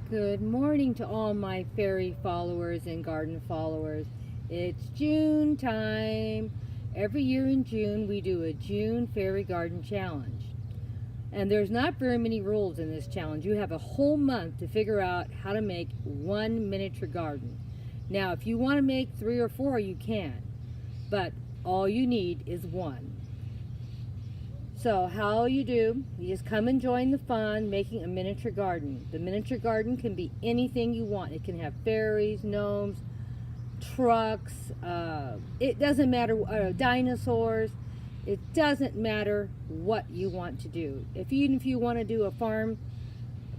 Good morning to all my fairy followers and garden followers. It's June time. Every year in June, we do a June Fairy Garden Challenge. And there's not very many rules in this challenge. You have a whole month to figure out how to make one miniature garden. Now, if you want to make 3 or 4, you can. But all you need is one. So how you do, you just come and join the fun making a miniature garden. The miniature garden can be anything you want. It can have fairies, gnomes, trucks, it doesn't matter, dinosaurs. It doesn't matter what you want to do. Even if you want to do a farm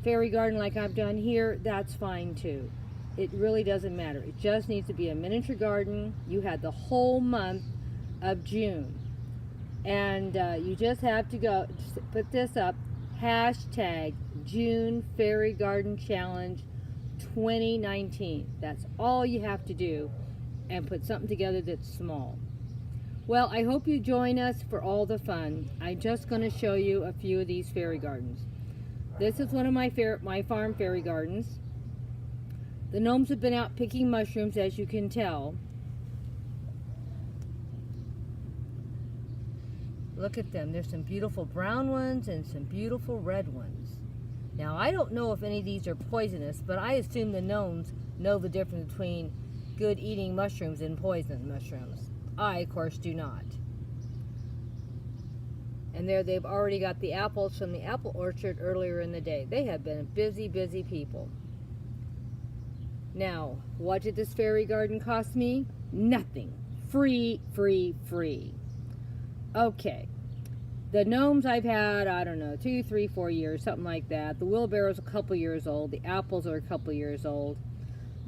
fairy garden like I've done here, that's fine too. It really doesn't matter. It just needs to be a miniature garden. You had the whole month of June. And you just have to go put this up, hashtag June Fairy Garden Challenge 2019. That's all you have to do, and put something together that's small. Well, I hope you join us for all the fun. I'm just going to show you a few of these fairy gardens. This is one of my farm fairy gardens. The gnomes have been out picking mushrooms, as you can tell. Look at them. There's some beautiful brown ones and some beautiful red ones. Now, I don't know if any of these are poisonous, but I assume the gnomes know the difference between good eating mushrooms and poison mushrooms. I, of course, do not. And there they've already got the apples from the apple orchard earlier in the day. They have been busy, busy people. Now, what did this fairy garden cost me? Nothing. Free, free, free. Okay, the gnomes I've had, I don't know, 2, 3, 4 years, something like that. The wheelbarrow's a couple years old. The apples are a couple years old.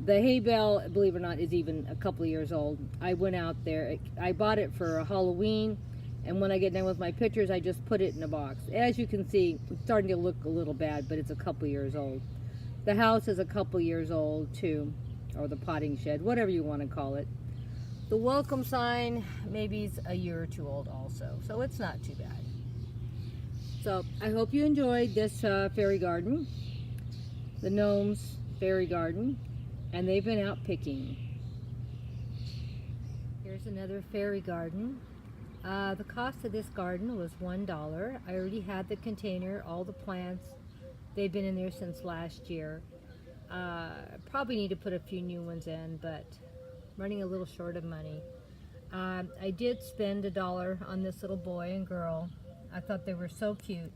The hay bale, believe it or not, is even a couple years old. I went out there. I bought it for Halloween, and when I get done with my pictures, I just put it in a box. As you can see, it's starting to look a little bad, but it's a couple years old. The house is a couple years old, too, or the potting shed, whatever you want to call it. The welcome sign maybe is a year or 2 old also, so it's not too bad. So I hope you enjoyed this fairy garden, the gnomes fairy garden, and they've been out picking. Here's another fairy garden. The cost of this garden was $1. I already had the container, all the plants. They've been in there since last year. Probably need to put a few new ones in, but running a little short of money. I did spend $1 on this little boy and girl. I thought they were so cute,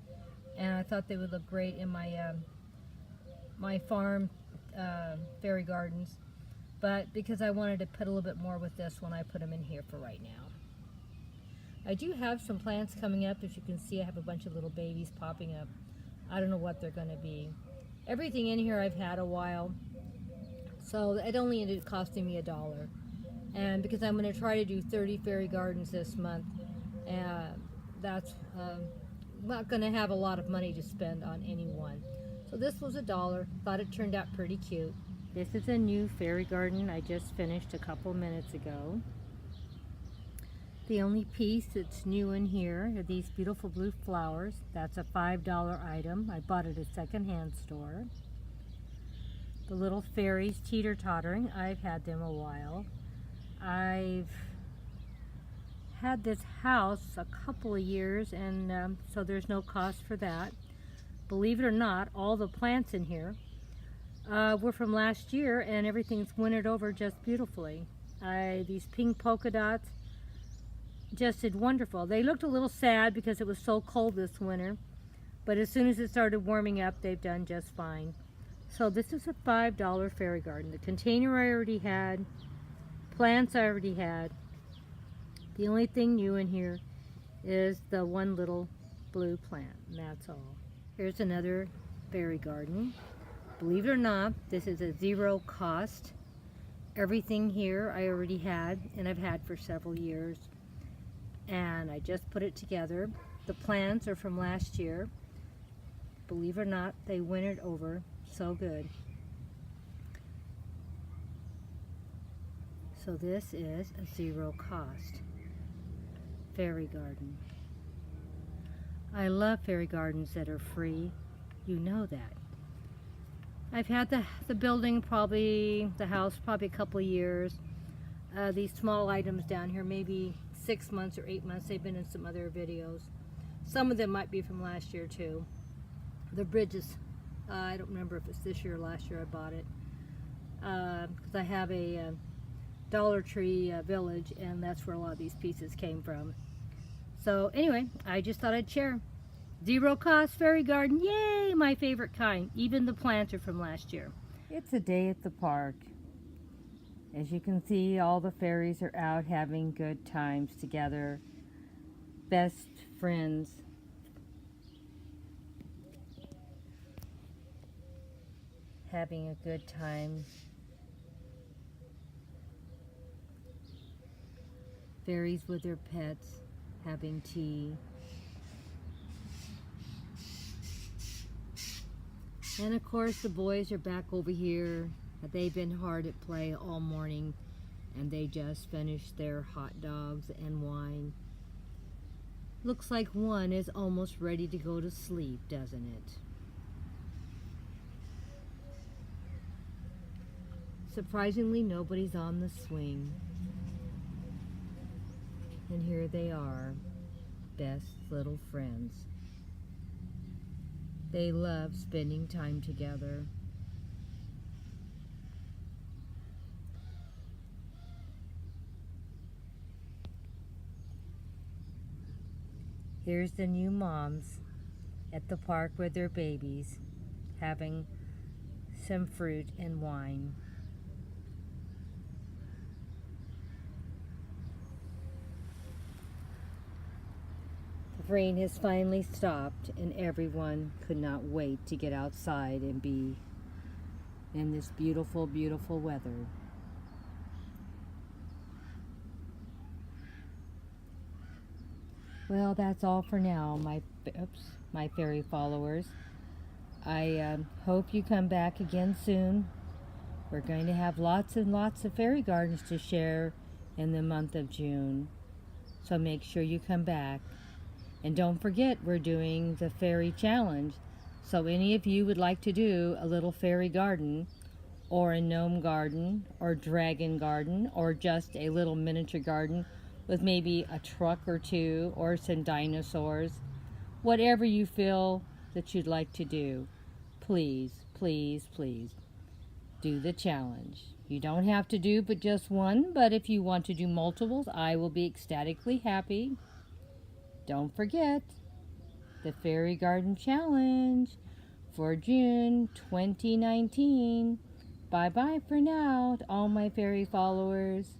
and I thought they would look great in my my farm fairy gardens. But because I wanted to put a little bit more with this one, I put them in here for right now. I do have some plants coming up. As you can see, I have a bunch of little babies popping up. I don't know what they're going to be. Everything in here I've had a while. So it only ended up costing me $1. And because I'm going to try to do 30 fairy gardens this month, that's not going to have a lot of money to spend on any one. So this was $1. Thought it turned out pretty cute. This is a new fairy garden I just finished a couple minutes ago. The only piece that's new in here are these beautiful blue flowers. That's a $5 item. I bought it at a secondhand store. The little fairies teeter-tottering. I've had them a while. I've had this house a couple of years, and so there's no cost for that. Believe it or not, all the plants in here were from last year, and everything's wintered over just beautifully. These pink polka dots just did wonderful. They looked a little sad because it was so cold this winter, but as soon as it started warming up, they've done just fine. So this is a $5 fairy garden. The container I already had, plants I already had. The only thing new in here is the one little blue plant, and that's all. Here's another fairy garden. Believe it or not, this is a zero cost. Everything here I already had, and I've had for several years. And I just put it together. The plants are from last year. Believe it or not, they wintered over so good. So this is a zero cost fairy garden. I love fairy gardens that are free. You know that. I've had the building probably, the house probably a couple of years. These small items down here, maybe 6 months or 8 months. They've been in some other videos. Some of them might be from last year too. The bridges, I don't remember if it's this year or last year I bought it. Because I have a Dollar Tree village, and that's where a lot of these pieces came from. So anyway, I just thought I'd share. 0 cost fairy garden, yay, my favorite kind. Even the plants are from last year. It's a day at the park. As you can see, all the fairies are out having good times together. Best friends. Having a good time. Fairies with their pets, having tea. And of course the boys are back over here. They've been hard at play all morning, and they just finished their hot dogs and wine. Looks like one is almost ready to go to sleep, doesn't it? Surprisingly, nobody's on the swing. And here they are, best little friends. They love spending time together. Here's the new moms at the park with their babies, having some fruit and wine. The rain has finally stopped, and everyone could not wait to get outside and be in this beautiful, beautiful weather. Well, that's all for now, my fairy followers. I hope you come back again soon. We're going to have lots and lots of fairy gardens to share in the month of June. So make sure you come back. And don't forget, we're doing the fairy challenge. So any of you would like to do a little fairy garden, or a gnome garden, or dragon garden, or just a little miniature garden with maybe a truck or two, or some dinosaurs, whatever you feel that you'd like to do, please, please, please do the challenge. You don't have to do but just one, but if you want to do multiples, I will be ecstatically happy. Don't forget the Fairy Garden Challenge for June 2019. Bye-bye for now to all my fairy followers.